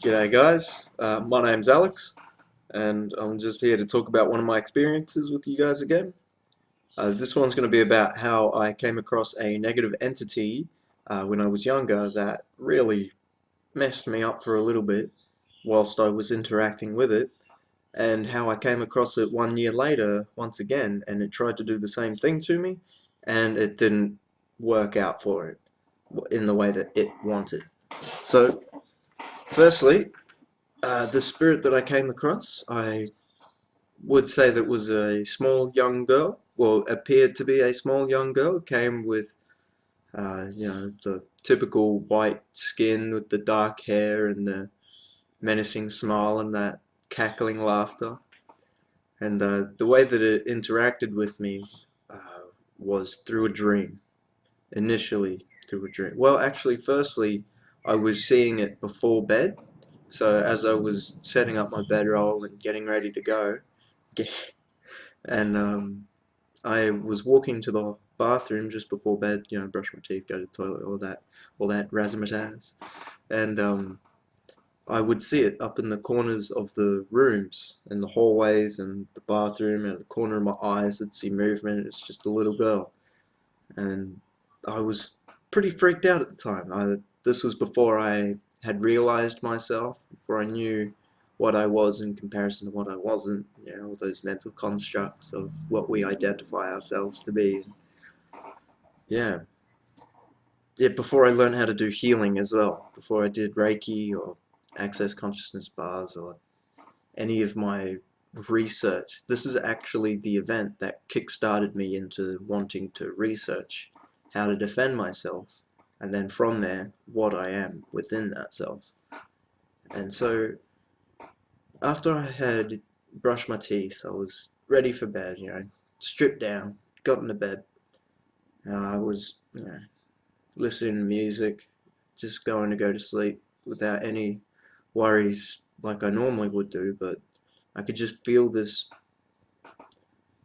G'day guys, my name's Alex and I'm just here to talk about one of my experiences with you guys again. This one's going to be about how I came across a negative entity when I was younger that really messed me up for a little bit whilst I was interacting with it, and how I came across it 1 year later once again, and it tried to do the same thing to me and it didn't work out for it in the way that it wanted. So firstly, the spirit that I came across, I would say that was a small young girl, well, appeared to be a small young girl. Came with, the typical white skin with the dark hair and the menacing smile and that cackling laughter. And the way that it interacted with me was through a dream. Initially, through a dream. Well, actually, firstly, I was seeing it before bed. So as I was setting up my bedroll and getting ready to go, and I was walking to the bathroom just before bed, brush my teeth, go to the toilet, all that razzmatazz, and I would see it up in the corners of the rooms, in the hallways and the bathroom, and at the corner of my eyes, I'd see movement. It's just a little girl, and I was pretty freaked out at the time. This was before I had realized myself, before I knew what I was in comparison to what I wasn't, all those mental constructs of what we identify ourselves to be. Yeah. Yeah, before I learned how to do healing as well, before I did Reiki or Access Consciousness bars or any of my research. This is actually the event that kick-started me into wanting to research how to defend myself, and then from there, what I am within that self. And so, after I had brushed my teeth, I was ready for bed, stripped down, got into bed. I was, listening to music, just going to go to sleep without any worries like I normally would do, but I could just feel this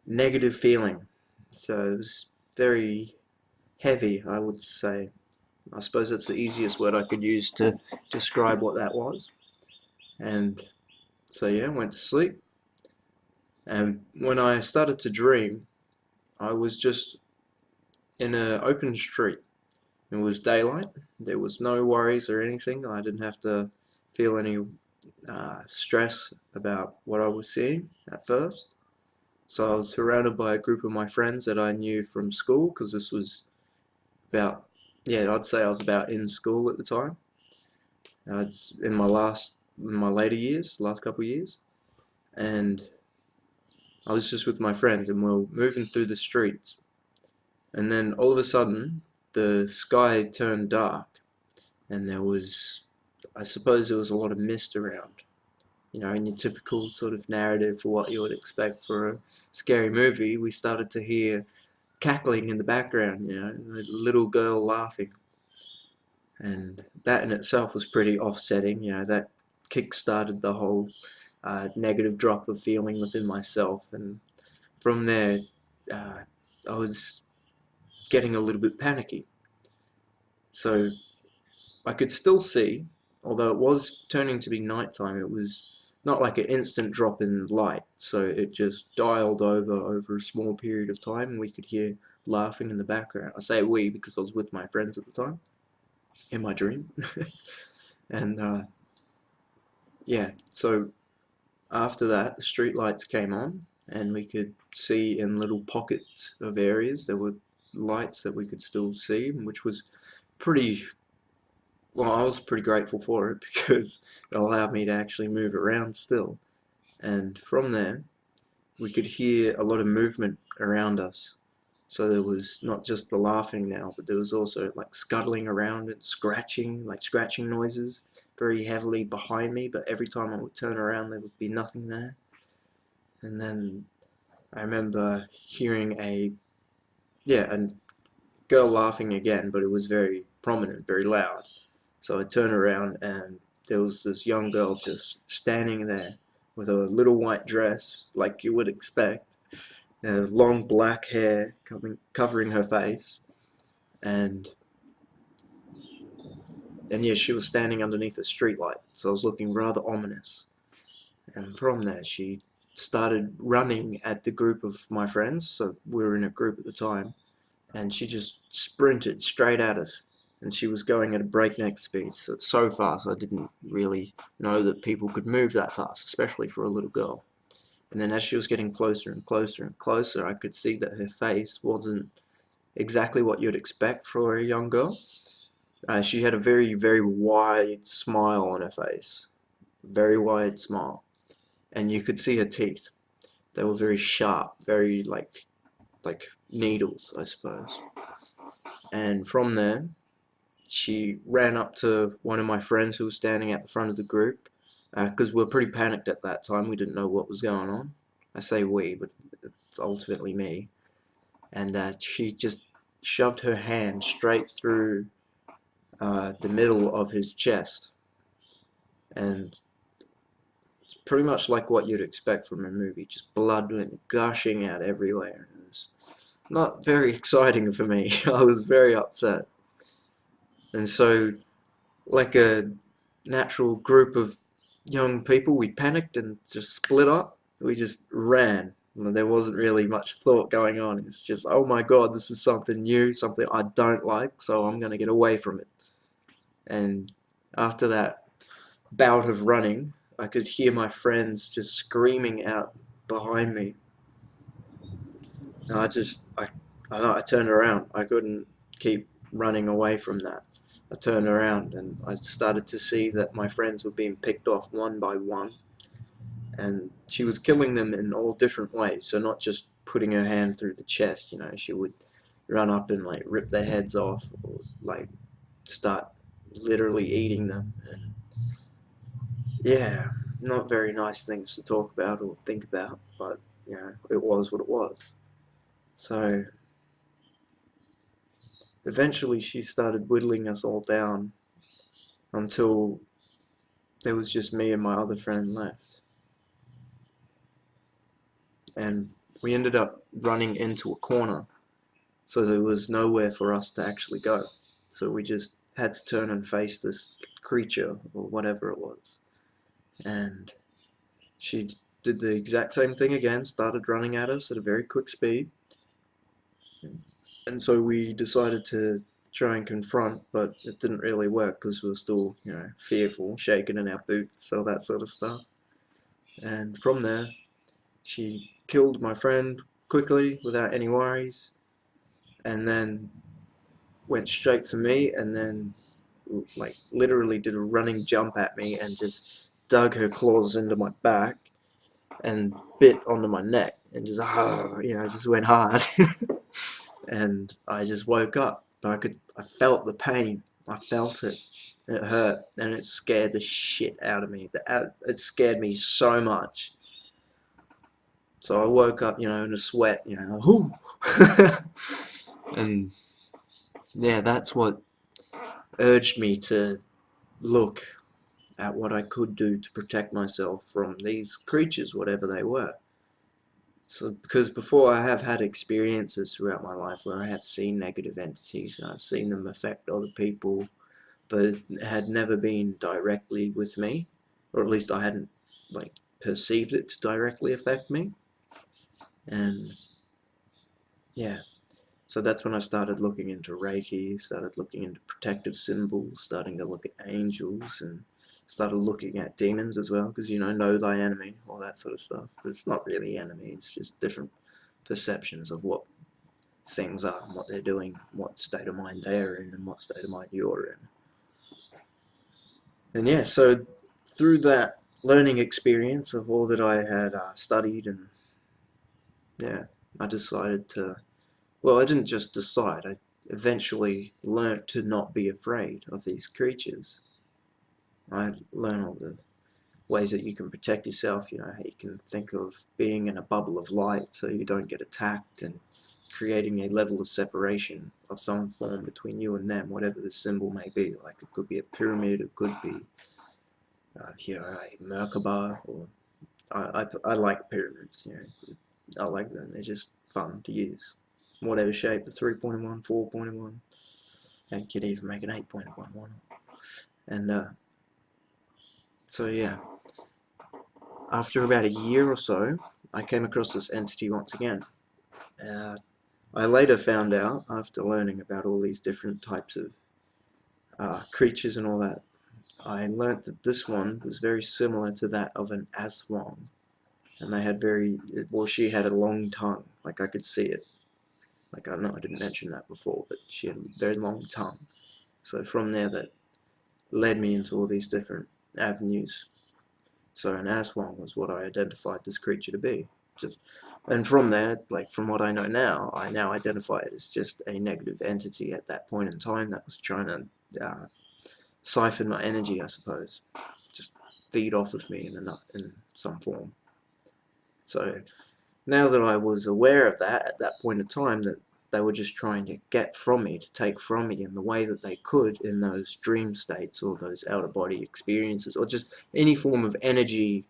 negative feeling. So it was very heavy, I would say. I suppose that's the easiest word I could use to describe what that was. And so yeah, went to sleep. And when I started to dream, I was just in an open street. It was daylight. There was no worries or anything. I didn't have to feel any stress about what I was seeing at first. So I was surrounded by a group of my friends that I knew from school, because this was about, yeah, I'd say I was about in school at the time. It's in my later years, last couple of years, and I was just with my friends, and we were moving through the streets, and then all of a sudden, the sky turned dark, and there was, I suppose, there was a lot of mist around. In your typical sort of narrative for what you would expect for a scary movie, we started to hear cackling in the background, a little girl laughing. And that in itself was pretty offsetting, that kick-started the whole negative drop of feeling within myself. And from there, uh, I was getting a little bit panicky. So I could still see, although it was turning to be nighttime, it was not like an instant drop in light, so it just dialed over a small period of time, and we could hear laughing in the background. I say we because I was with my friends at the time, in my dream. And yeah, so after that, the street lights came on, and we could see in little pockets of areas there were lights that we could still see, which was pretty, well, I was pretty grateful for it because it allowed me to actually move around still. And from there, we could hear a lot of movement around us. So there was not just the laughing now, but there was also like scuttling around and scratching, like scratching noises very heavily behind me, but every time I would turn around there would be nothing there. And then I remember hearing a girl laughing again, but it was very prominent, very loud. So I turned around and there was this young girl just standing there with a little white dress, like you would expect, long black hair covering her face, and And yeah, she was standing underneath a street light, so it was looking rather ominous. And from there, she started running at the group of my friends. So we were in a group at the time, and she just sprinted straight at us. And she was going at a breakneck speed, so fast I didn't really know that people could move that fast, especially for a little girl. And then as she was getting closer and closer and closer, I could see that her face wasn't exactly what you'd expect for a young girl. She had a very, very wide smile on her face. Very wide smile. And you could see her teeth. They were very sharp, very like needles, I suppose. And from there, she ran up to one of my friends who was standing at the front of the group, because we were pretty panicked at that time. We didn't know what was going on. I say we, but it's ultimately me. And she just shoved her hand straight through the middle of his chest. And it's pretty much like what you'd expect from a movie. Just blood went gushing out everywhere. It was not very exciting for me. I was very upset. And so, like a natural group of young people, we panicked and just split up. We just ran. There wasn't really much thought going on. It's just, oh my god, this is something new, something I don't like, so I'm going to get away from it. And after that bout of running, I could hear my friends just screaming out behind me. And I turned around. I couldn't keep running away from that. I turned around and I started to see that my friends were being picked off one by one, and she was killing them in all different ways. So not just putting her hand through the chest, she would run up and like rip their heads off, or like start literally eating them. And yeah, not very nice things to talk about or think about, but it was what it was. So eventually she started whittling us all down until there was just me and my other friend left. And we ended up running into a corner, so there was nowhere for us to actually go. So we just had to turn and face this creature, or whatever it was. And she did the exact same thing again, started running at us at a very quick speed. And so we decided to try and confront, but it didn't really work because we were still, fearful, shaking in our boots, all that sort of stuff. And from there, she killed my friend quickly without any worries, and then went straight for me, and then like literally did a running jump at me and just dug her claws into my back and bit onto my neck and just just went hard. And I just woke up. I felt the pain. I felt it. It hurt, and it scared the shit out of me. It scared me so much. So I woke up, in a sweat, whoo! And yeah, that's what urged me to look at what I could do to protect myself from these creatures, whatever they were. So, because before I have had experiences throughout my life where I have seen negative entities and I've seen them affect other people, but it had never been directly with me, or at least I hadn't like perceived it to directly affect me. And yeah, so that's when I started looking into Reiki, started looking into protective symbols, starting to look at angels, and started looking at demons as well, because know thy enemy, all that sort of stuff. But it's not really enemy, it's just different perceptions of what things are and what they're doing, what state of mind they're in, and what state of mind you're in. And yeah, so through that learning experience of all that I had studied, and yeah, I decided to, well, I didn't just decide, I eventually learnt to not be afraid of these creatures. I learned all the ways that you can protect yourself, how you can think of being in a bubble of light so you don't get attacked, and creating a level of separation of some form between you and them, whatever the symbol may be. Like it could be a pyramid, it could be, a Merkaba, or I like pyramids, I like them, they're just fun to use. Whatever shape, the 3-pointed one, 4-pointed one, and you could even make an 8-pointed one, why not? And so yeah, after about a year or so, I came across this entity once again. I later found out, after learning about all these different types of creatures and all that, I learnt that this one was very similar to that of an aswang. And they had well, she had a long tongue, like I could see it. Like, I know I didn't mention that before, but she had a very long tongue. So from there, that led me into all these different avenues. So an aswang was what I identified this creature to be. And from there, like from what I know now, I now identify it as just a negative entity at that point in time that was trying to siphon my energy, I suppose. Just feed off of me in some form. So now that I was aware of that at that point in time, that they were just trying to get from me, to take from me in the way that they could in those dream states or those out-of-body experiences, or just any form of energy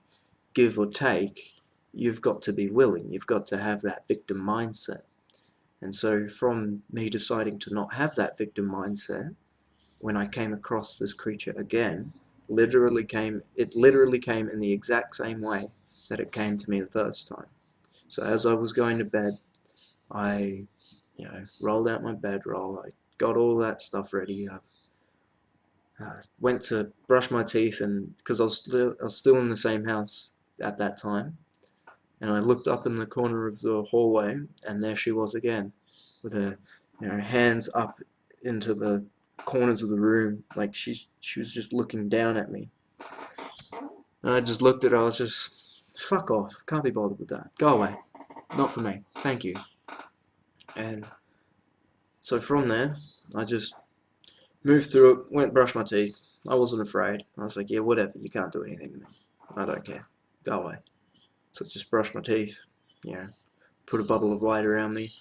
give or take, you've got to be willing. You've got to have that victim mindset. And so from me deciding to not have that victim mindset, when I came across this creature again, it literally came in the exact same way that it came to me the first time. So as I was going to bed, I, rolled out my bedroll. I got all that stuff ready. I went to brush my teeth, and because I was still in the same house at that time, and I looked up in the corner of the hallway, and there she was again, with her, hands up into the corners of the room, like she was just looking down at me. And I just looked at her. I was just, fuck off. Can't be bothered with that. Go away. Not for me. Thank you. And so from there, I just moved through it, went brush my teeth. I wasn't afraid. I was like, yeah, whatever. You can't do anything to me. I don't care. Go away. So just brushed my teeth. Put a bubble of light around me.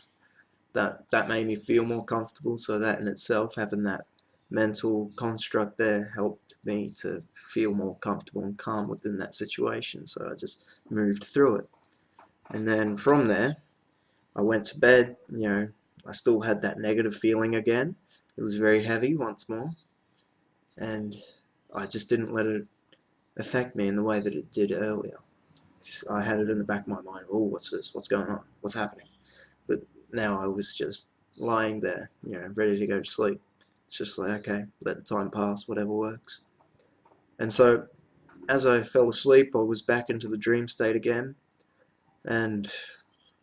That made me feel more comfortable. So that in itself, having that mental construct there, helped me to feel more comfortable and calm within that situation. So I just moved through it. And then from there, I went to bed. I still had that negative feeling again. It was very heavy once more, and I just didn't let it affect me in the way that it did earlier. I had it in the back of my mind, oh, what's this? What's going on? What's happening? But now I was just lying there, ready to go to sleep. It's just like, okay, let the time pass, whatever works. And so, as I fell asleep, I was back into the dream state again, and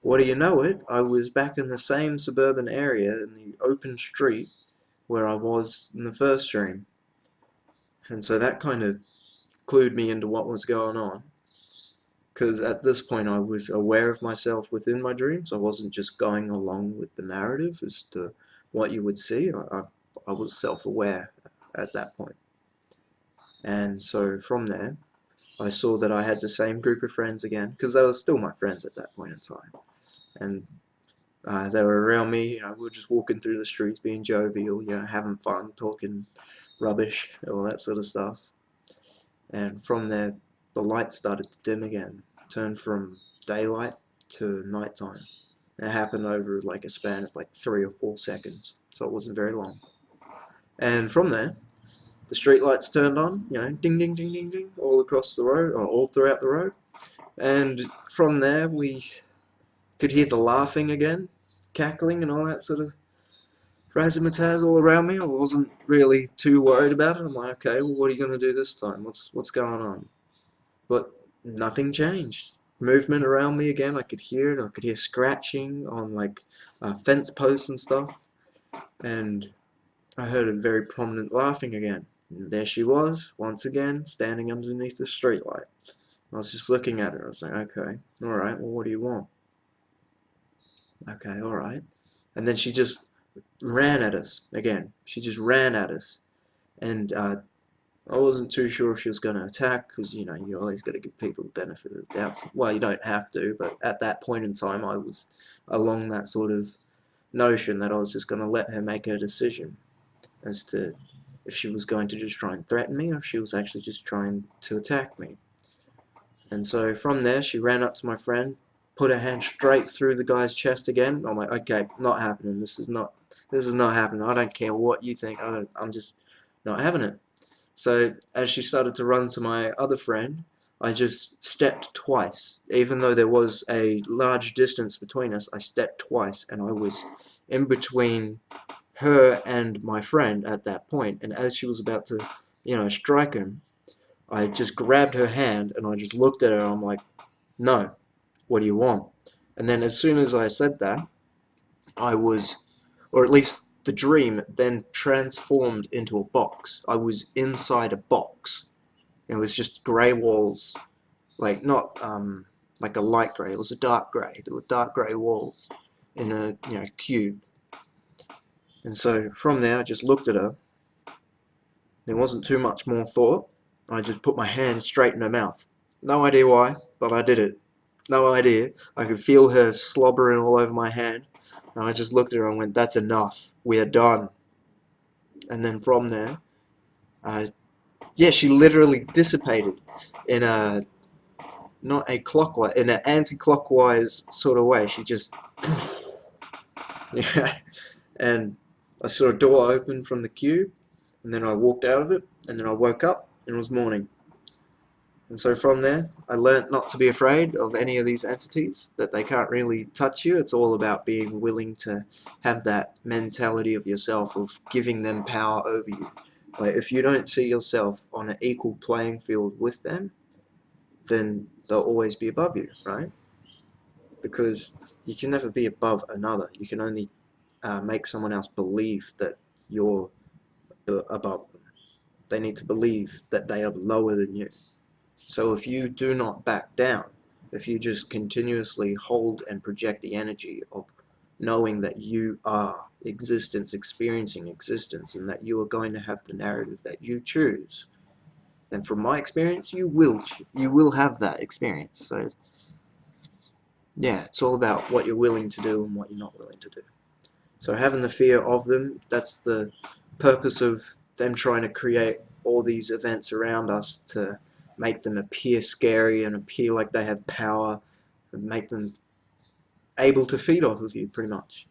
what do you know it, I was back in the same suburban area in the open street where I was in the first dream. And so that kind of clued me into what was going on, because at this point I was aware of myself within my dreams. I wasn't just going along with the narrative as to what you would see. I was self-aware at that point. And so from there, I saw that I had the same group of friends again, because they were still my friends at that point in time. And they were around me, we were just walking through the streets, being jovial, having fun, talking rubbish, all that sort of stuff. And from there, the light started to dim again, turned from daylight to nighttime. And it happened over like a span of like 3 or 4 seconds, so it wasn't very long. And from there, the street lights turned on, ding, ding, ding, ding, ding, all across the road, or all throughout the road. And from there, we could hear the laughing again, cackling and all that sort of razzmatazz all around me. I wasn't really too worried about it. I'm like, okay, well, what are you going to do this time? What's going on? But nothing changed. Movement around me again. I could hear it. I could hear scratching on like fence posts and stuff. And I heard a very prominent laughing again. And there she was, once again, standing underneath the streetlight. I was just looking at her. I was like, okay, alright, well, what do you want? Okay, alright. And then she just ran at us again. She just ran at us. And I wasn't too sure if she was going to attack, because, you always got to give people the benefit of the doubt. Well, you don't have to, but at that point in time, I was along that sort of notion that I was just going to let her make her decision as to if she was going to just try and threaten me, or if she was actually just trying to attack me. And so from there, she ran up to my friend, put her hand straight through the guy's chest again. I'm like, okay, not happening. This is not happening. I don't care what you think. I'm just not having it. So as she started to run to my other friend, I just stepped twice. Even though there was a large distance between us, I stepped twice, and I was in between her and my friend at that point. And as she was about to, strike him, I just grabbed her hand and I just looked at her and I'm like, no, what do you want? And then as soon as I said that, I was, or at least the dream then transformed into a box. I was inside a box. It was just grey walls, like not like a light grey. It was a dark grey. There were dark grey walls in a cube. And so from there, I just looked at her. There wasn't too much more thought. I just put my hand straight in her mouth. No idea why, but I did it. No idea. I could feel her slobbering all over my hand. And I just looked at her and went, that's enough. We are done. And then from there, yeah, she literally dissipated in a, not a clockwise, in an anti-clockwise sort of way. She just, yeah. And I saw a door open from the cube, and then I walked out of it, and then I woke up, and it was morning. And so from there, I learnt not to be afraid of any of these entities, that they can't really touch you. It's all about being willing to have that mentality of yourself, of giving them power over you. Like, if you don't see yourself on an equal playing field with them, then they'll always be above you, right? Because you can never be above another. You can only make someone else believe that you're above them. They need to believe that they are lower than you. So if you do not back down, if you just continuously hold and project the energy of knowing that you are existence, experiencing existence, and that you are going to have the narrative that you choose, then from my experience, you will have that experience. So yeah, it's all about what you're willing to do and what you're not willing to do. So having the fear of them, that's the purpose of them trying to create all these events around us, to make them appear scary and appear like they have power, and make them able to feed off of you, pretty much.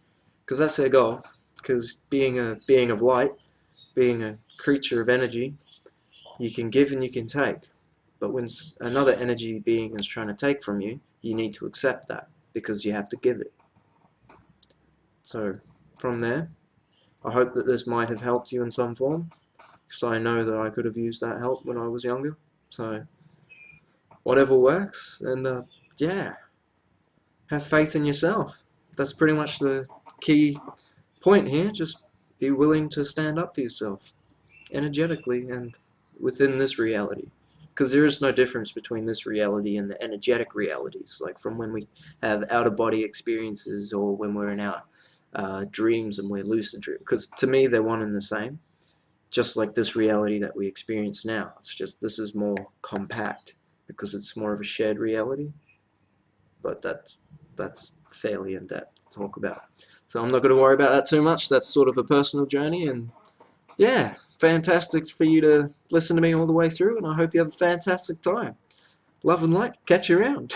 Because that's their goal. Because being a being of light, being a creature of energy, you can give and you can take. But when another energy being is trying to take from you, you need to accept that, because you have to give it. So from there, I hope that this might have helped you in some form, because I know that I could have used that help when I was younger. So whatever works, and yeah, have faith in yourself. That's pretty much the key point here. Just be willing to stand up for yourself, energetically and within this reality. Because there is no difference between this reality and the energetic realities, like from when we have out-of-body experiences, or when we're in our dreams and we're lucid dreaming. Because to me, they're one and the same. Just like this reality that we experience now. It's just, this is more compact, because it's more of a shared reality. But that's fairly in-depth to talk about. So I'm not going to worry about that too much. That's sort of a personal journey, and yeah, fantastic for you to listen to me all the way through, and I hope you have a fantastic time. Love and light. Catch you around.